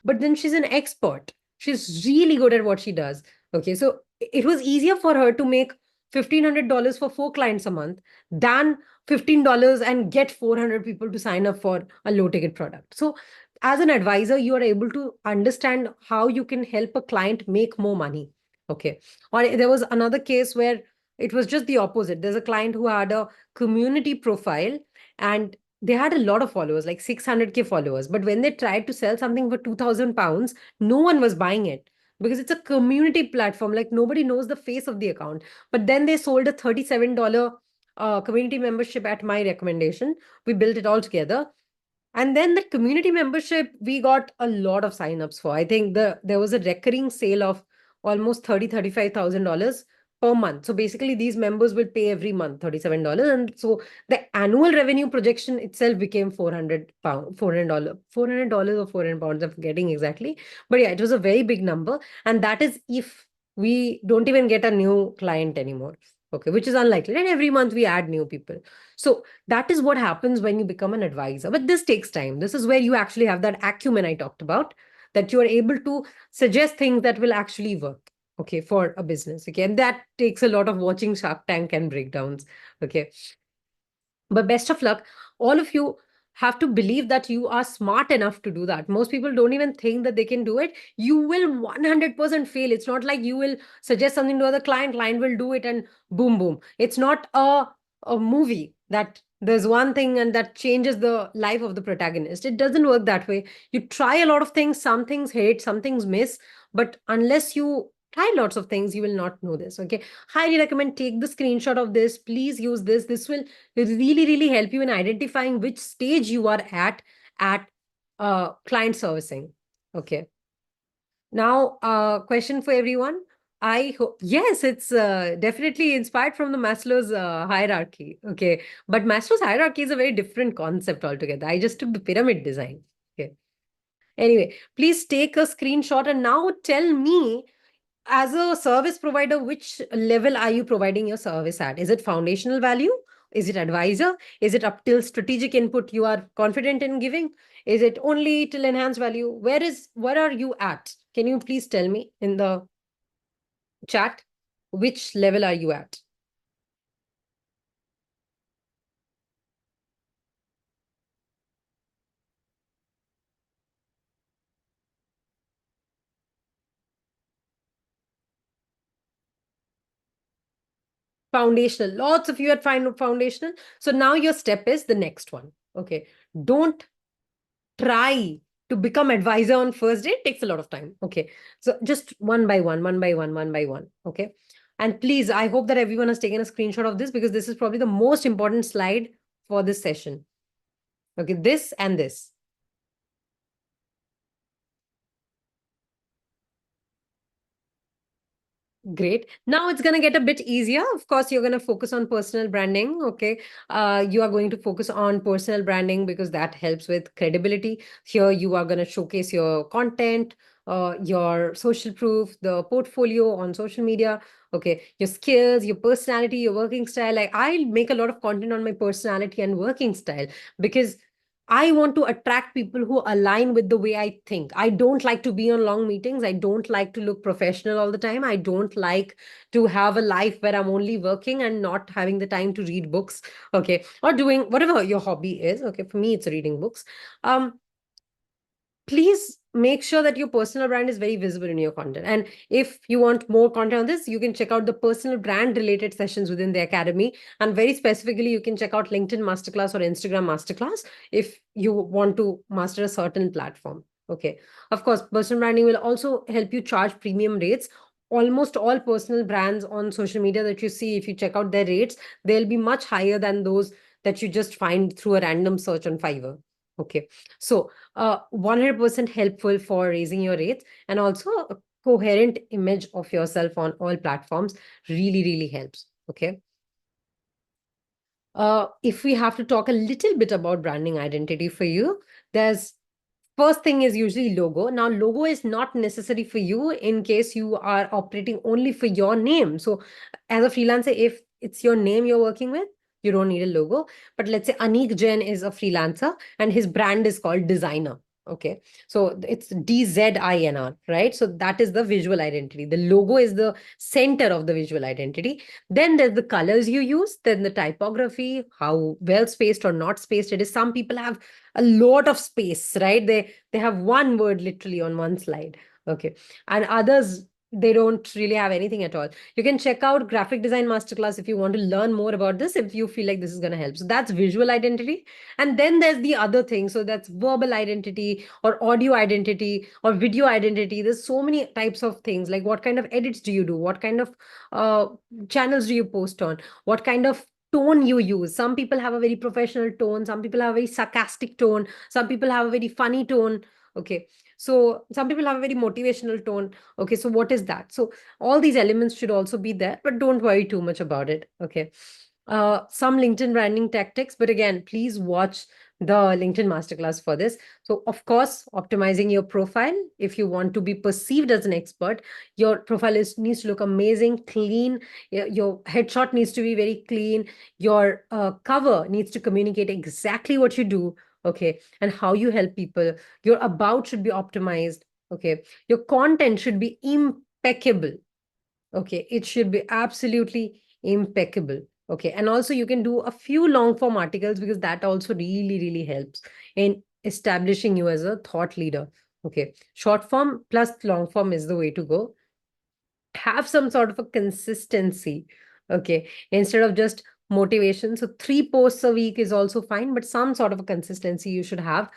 but then she's an expert. She's really good at what she does. Okay. So it was easier for her to make $1,500 for 4 clients a month than $15 and get 400 people to sign up for a low ticket product. So as an advisor, you are able to understand how you can help a client make more money. Okay. Or there was another case where it was just the opposite. There's a client who had a community profile and they had a lot of followers, like 600K followers. But when they tried to sell something for £2,000, no one was buying it because it's a community platform. Like nobody knows the face of the account. But then they sold a $37 community membership at my recommendation. We built it all together. And then the community membership, we got a lot of signups for. I think there was a recurring sale of almost $35,000 per month. So basically, these members will pay every month $37, and so the annual revenue projection itself became £400, $400 or £400. I'm forgetting exactly, but yeah, it was a very big number, and that is if we don't even get a new client anymore. Okay, which is unlikely. And every month we add new people. So that is what happens when you become an advisor. But this takes time. This is where you actually have that acumen I talked about, that you are able to suggest things that will actually work, okay, for a business. Okay. And that takes a lot of watching Shark Tank and breakdowns. Okay. But best of luck. All of you have to believe that you are smart enough to do that. Most people don't even think that they can do it. You will 100% fail. It's not like you will suggest something to other client will do it and boom, boom. It's not a movie that there's one thing and that changes the life of the protagonist. It doesn't work that way. You try a lot of things, some things hit, some things miss, but unless you try lots of things, you will not know this. Okay. Highly recommend take the screenshot of this. Please use this. This will really, really help you in identifying which stage you are at client servicing. Okay. Now, question for everyone. I hope, yes, it's definitely inspired from the Maslow's hierarchy. Okay. But Maslow's hierarchy is a very different concept altogether. I just took the pyramid design. Okay. Anyway, please take a screenshot and now tell me, as a service provider, which level are you providing your service at? Is it foundational value? Is it advisor? Is it up till strategic input you are confident in giving? Is it only till enhanced value? Where are you at? Can you please tell me in the chat, which level are you at? Foundational. Lots of you are fine foundational. So now your step is the next one. Okay. Don't try to become advisor on first day. It takes a lot of time. Okay. So just one by one, one by one, one by one. Okay. And please, I hope that everyone has taken a screenshot of this, because this is probably the most important slide for this session. Okay. This and this. Great. Now it's going to get a bit easier. Of course, you're going to focus on personal branding. Okay. You are going to focus on personal branding because that helps with credibility. Here, you are going to showcase your content, your social proof, the portfolio on social media. Okay. Your skills, your personality, your working style. Like, I make a lot of content on my personality and working style because I want to attract people who align with the way I think. I don't like to be on long meetings. I don't like to look professional all the time. I don't like to have a life where I'm only working and not having the time to read books. Okay. Or doing whatever your hobby is. Okay. For me, it's reading books. Please make sure that your personal brand is very visible in your content. And if you want more content on this, you can check out the personal brand related sessions within the academy. And very specifically, you can check out LinkedIn Masterclass or Instagram Masterclass if you want to master a certain platform. Okay. Of course, personal branding will also help you charge premium rates. Almost all personal brands on social media that you see, if you check out their rates, they'll be much higher than those that you just find through a random search on Fiverr. Okay. So 100% helpful for raising your rates, and also a coherent image of yourself on all platforms really, really helps. Okay. If we have to talk a little bit about branding identity for you, there's first thing is usually logo. Now, logo is not necessary for you in case you are operating only for your name. So as a freelancer, if it's your name you're working with, you don't need a logo. But let's say Anik Jain is a freelancer and his brand is called Designer. Okay. So it's DZINR, right? So that is the visual identity. The logo is the center of the visual identity. Then there's the colors you use, then the typography, how well spaced or not spaced it is. Some people have a lot of space, right? They have one word literally on one slide. Okay. And others, they don't really have anything at all. You can check out Graphic Design Masterclass if you want to learn more about this, if you feel like this is going to help. So that's visual identity. And then there's the other thing. So that's verbal identity or audio identity or video identity. There's so many types of things. Like, what kind of edits do you do? What kind of uh, channels do you post on? What kind of tone you use? Some people have a very professional tone, some people have a very sarcastic tone, some people have a very funny tone. Okay. So some people have a very motivational tone. Okay. So what is that? So all these elements should also be there, but don't worry too much about it. Okay. Some LinkedIn branding tactics, but again, please watch the LinkedIn masterclass for this. So of course, optimizing your profile. If you want to be perceived as an expert, your profile needs to look amazing, clean. Your headshot needs to be very clean. Your cover needs to communicate exactly what you do. Okay. And how you help people. Your about should be optimized. Okay. Your content should be impeccable. Okay. It should be absolutely impeccable. Okay. And also you can do a few long form articles because that also really, really helps in establishing you as a thought leader. Okay. Short form plus long form is the way to go. Have some sort of a consistency. Okay. Instead of just motivation. So 3 posts a week is also fine, but some sort of a consistency you should have.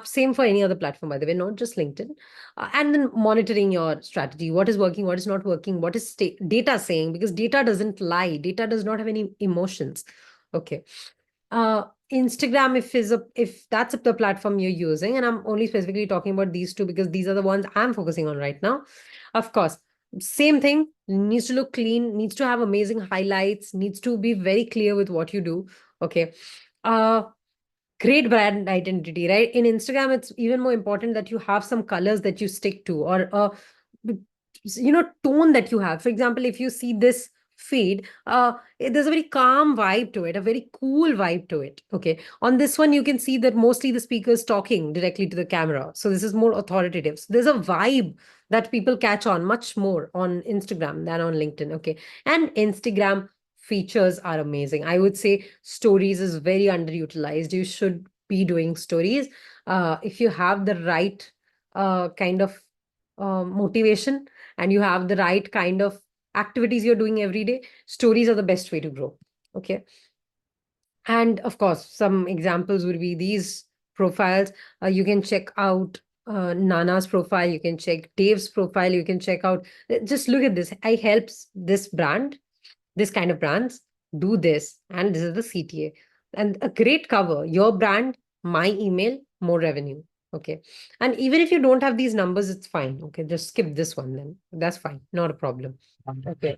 Same for any other platform, by the way, not just LinkedIn. And then monitoring your strategy. What is working? What is not working? What is data saying? Because data doesn't lie. Data does not have any emotions. Okay. Instagram, if that's the platform you're using, and I'm only specifically talking about these two because these are the ones I'm focusing on right now. Of course, same thing, needs to look clean, needs to have amazing highlights, needs to be very clear with what you do. Okay. Great brand identity, right? In Instagram, it's even more important that you have some colors that you stick to, or tone that you have. For example, if you see this feed, there's a very calm vibe to it, a very cool vibe to it. Okay. On this one, you can see that mostly the speaker is talking directly to the camera. So this is more authoritative. So there's a vibe that people catch on much more on Instagram than on LinkedIn. Okay. And Instagram features are amazing. I would say stories is very underutilized. You should be doing stories. If you have the right kind of motivation, and you have the right kind of activities you're doing every day, stories are the best way to grow. Okay. And of course, some examples would be these profiles. You can check out Nana's profile. You can check Dave's profile. You can check out, just look at this. I helps this brand, this kind of brands do this, and this is the CTA. And a great cover, your brand, my email, more revenue. Okay. And even if you don't have these numbers, it's fine. Okay. Just skip this one then. That's fine. Not a problem. Okay.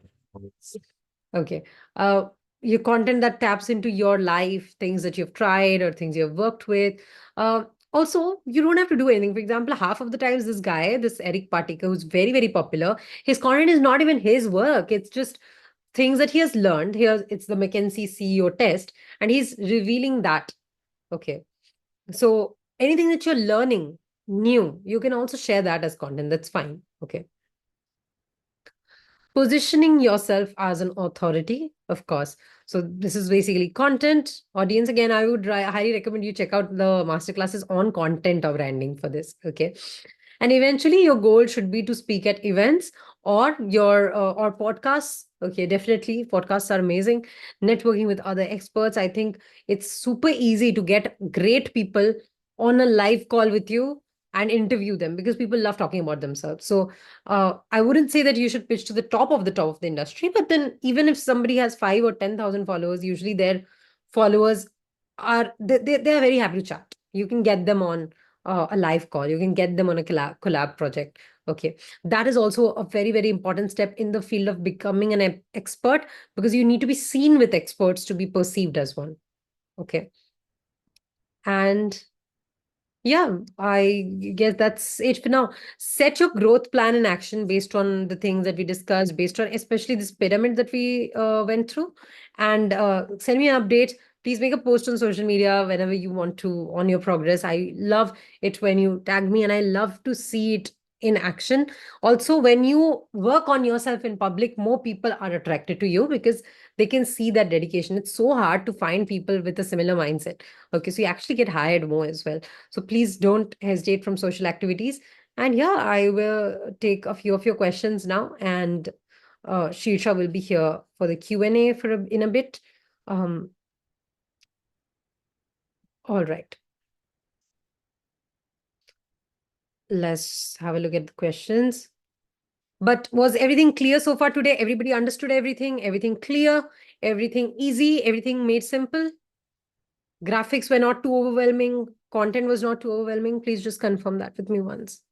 Okay. Uh, your content that taps into your life, things that you've tried or things you've worked with. Uh, Also, you don't have to do anything. For example, half of the times, this guy, this Eric Patika, who's very, very popular, his content is not even his work. It's just things that he has learned. Here, it's the McKinsey CEO test, and he's revealing that. Okay. So anything that you're learning new, you can also share that as content. That's fine. Okay. Positioning yourself as an authority, of course. So this is basically content. Audience, again, I would highly recommend you check out the masterclasses on content of branding for this. Okay. And eventually your goal should be to speak at events or your or podcasts. Okay, definitely podcasts are amazing. Networking with other experts. I think it's super easy to get great people on a live call with you and interview them, because people love talking about themselves. So I wouldn't say that you should pitch to the top of the industry, but then even if somebody has 5 or 10,000 followers, usually their followers are they are very happy to chat. You can get them on a live call. You can get them on a collab project. Okay. That is also a very, very important step in the field of becoming an expert, because you need to be seen with experts to be perceived as one. Okay. And yeah, I guess that's it for now. Set your growth plan in action based on the things that we discussed, based on especially this pyramid that we went through. And send me an update. Please make a post on social media whenever you want to on your progress. I love it when you tag me, and I love to see it in action. Also, when you work on yourself in public, more people are attracted to you because they can see that dedication. It's so hard to find people with a similar mindset. Okay, so you actually get hired more as well. So please don't hesitate from social activities. And yeah, I will take a few of your questions now, and Shirsha will be here for the Q&A in a bit. All right. Let's have a look at the questions. But was everything clear so far today? Everybody understood everything? Everything clear? Everything easy? Everything made simple? Graphics were not too overwhelming? Content was not too overwhelming? Please just confirm that with me once.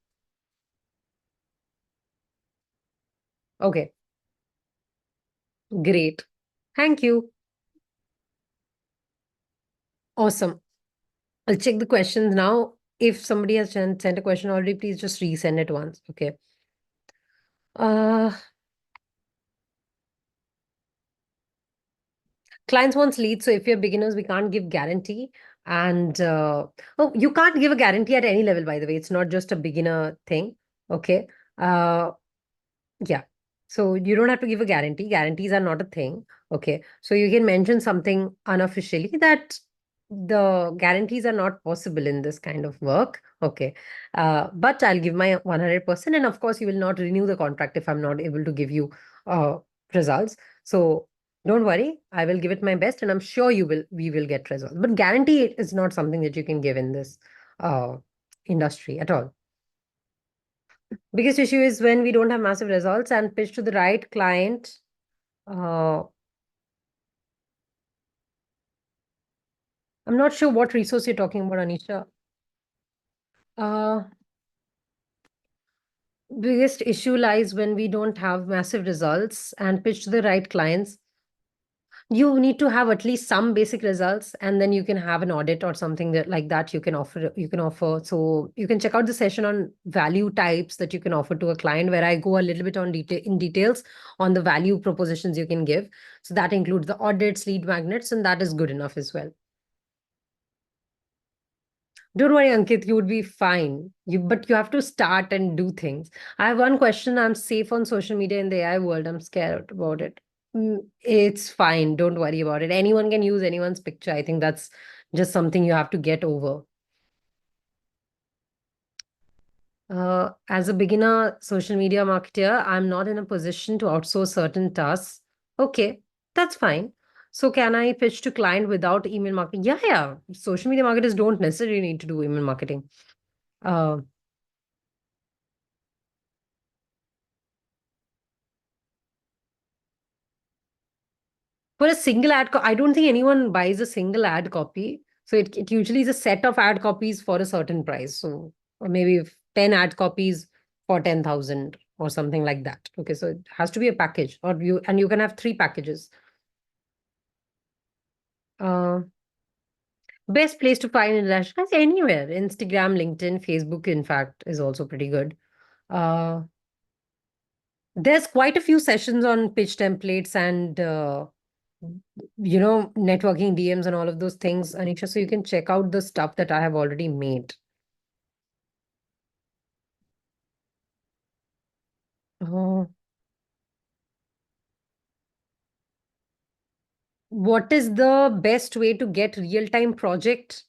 Okay, great. Thank you. Awesome. I'll check the questions now. If somebody has sent a question already, please just resend it once. Okay. Uh, Clients wants leads. So if you're beginners, we can't give guarantee. And oh, you can't give a guarantee at any level, by the way. It's not just a beginner thing. Okay. Uh, Yeah. So you don't have to give a guarantee. Guarantees are not a thing. Okay. So you can mention something unofficially that the guarantees are not possible in this kind of work. Okay. But I'll give my 100%. And of course, you will not renew the contract if I'm not able to give you uh, results. So don't worry. I will give it my best, and I'm sure we will get results. But guarantee is not something that you can give in this uh, industry at all. Biggest issue is when we don't have massive results and pitch to the right client. Uh, I'm not sure what resource you're talking about, Anisha. Uh, Biggest issue lies when we don't have massive results and pitch to the right clients. You need to have at least some basic results, and then you can have an audit or something that like that you can offer. So you can check out the session on value types that you can offer to a client, where I go a little bit on details on the value propositions you can give. So that includes the audits, lead magnets, and that is good enough as well. Don't worry, Ankit, you would be fine. But you have to start and do things. I have one question. I'm safe on social media in the AI world. I'm scared about it. It's fine. Don't worry about it. Anyone can use anyone's picture. I think that's just something you have to get over. As a beginner social media marketer, I'm not in a position to outsource certain tasks. Okay, that's fine. So can I pitch to client without email marketing? Yeah, yeah. Social media marketers don't necessarily need to do email marketing. Uh, For a single I don't think anyone buys a single ad copy. So it usually is a set of ad copies for a certain price. So or maybe 10 ad copies for 10,000 or something like that. Okay, so it has to be a package, or you can have three packages. Uh, Best place to find international guys anywhere. Instagram, LinkedIn, Facebook, in fact, is also pretty good. Uh, there's quite a few sessions on pitch templates and networking DMs and all of those things, Anisha. So you can check out the stuff that I have already made. Uh, what is the best way to get real-time project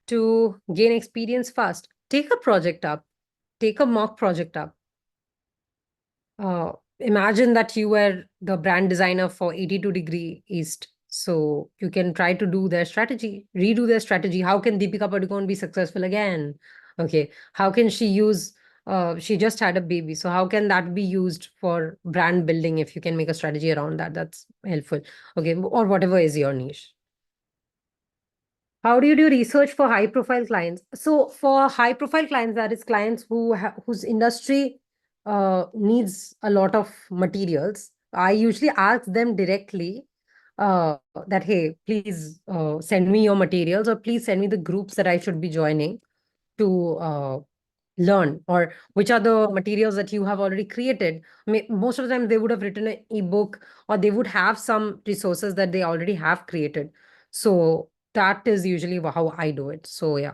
to gain experience fast? Take a project up, take a mock project up. Imagine that you were the brand designer for 82 Degree East. So you can try to do their strategy, redo their strategy. How can Deepika Padukone be successful again? Okay. How can she use, she just had a baby. So how can that be used for brand building if you can make a strategy around that? That's helpful. Okay. Or whatever is your niche. How do you do research for high profile clients? So for high profile clients, that is clients whose industry needs a lot of materials. I usually ask them directly uh, that, hey, please send me your materials, or please send me the groups that I should be joining to learn, or which are the materials that you have already created. Most of the time they would have written an ebook, or they would have some resources that they already have created. So that is usually how I do it. So yeah.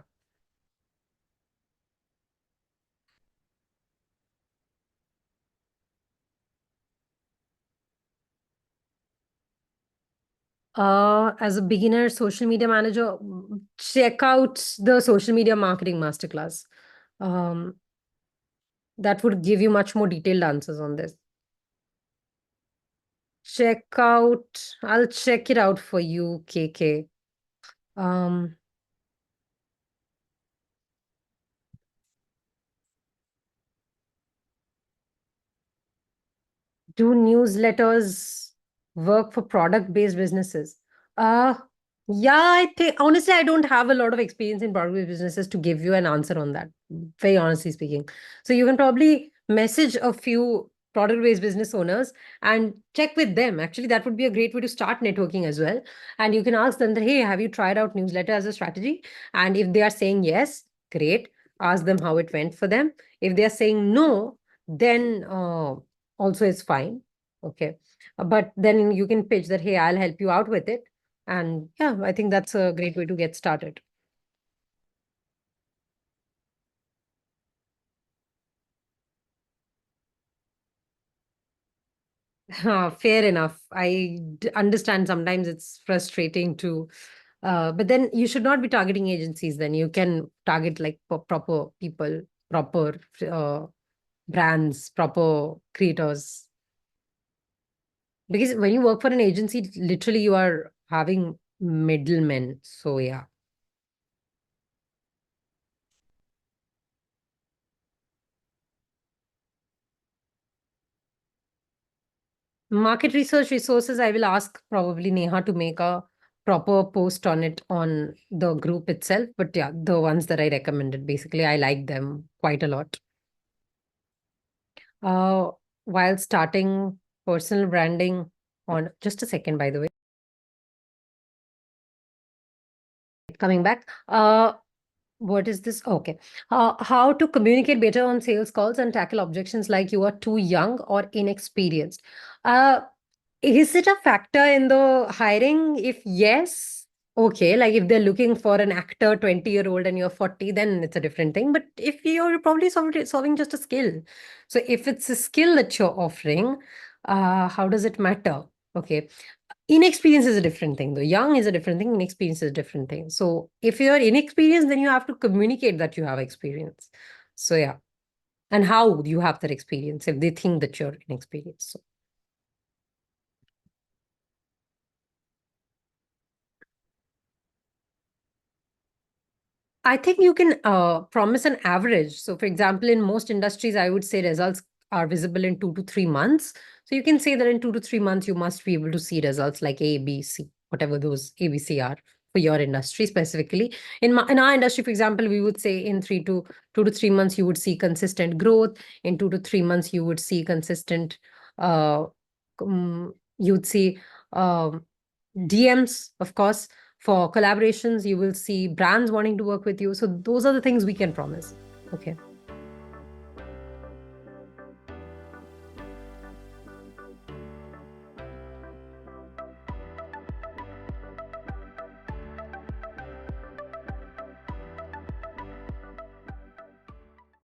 As a beginner social media manager, check out the social media marketing masterclass. um, that would give you much more detailed answers on this. I'll check it out for you, KK. um Do newsletters work for product-based businesses? Uh, yeah, I think honestly, I don't have a lot of experience in product-based businesses to give you an answer on that, very honestly speaking. So you can probably message a few product-based business owners and check with them. Actually, that would be a great way to start networking as well. And you can ask them that, hey, have you tried out newsletter as a strategy? And if they are saying yes, great. Ask them how it went for them. If they are saying no, then also is fine. Okay. But then you can pitch that, hey, I'll help you out with it. And yeah, I think that's a great way to get started. Fair enough. Understand sometimes it's frustrating too. But then you should not be targeting agencies. Then you can target like proper people, proper uh, brands, proper creators. Because when you work for an agency, literally you are having middlemen. So yeah. Market research resources, I will ask probably Neha to make a proper post on it on the group itself. But yeah, the ones that I recommended, basically, I like them quite a lot. Uh, while starting personal branding on, just a second, by the way. coming back. What is this? Okay. How to communicate better on sales calls and tackle objections like you are too young or inexperienced. Uh, is it a factor in the hiring? If yes, okay. Like if they're looking for an actor, 20-year-old and you're 40, then it's a different thing. But if you're probably solving just a skill. So if it's a skill that you're offering, how does it matter? Okay. Inexperience is a different thing, though. Young is a different thing. Inexperience is a different thing. So if you're inexperienced, then you have to communicate that you have experience. So yeah. And how you have that experience if they think that you're inexperienced. So I think you can promise an average. So, for example, in most industries, I would say results are visible in 2 to 3 months. So, you can say that in 2 to 3 months, you must be able to see results like A, B, C, whatever those A, B, C are for your industry specifically. In our industry, for example, we would say in 2 to 3 months, you would see consistent growth. In 2 to 3 months, you would see consistent. Uh, you would see DMs, of course. For collaborations, you will see brands wanting to work with you. So those are the things we can promise. Okay.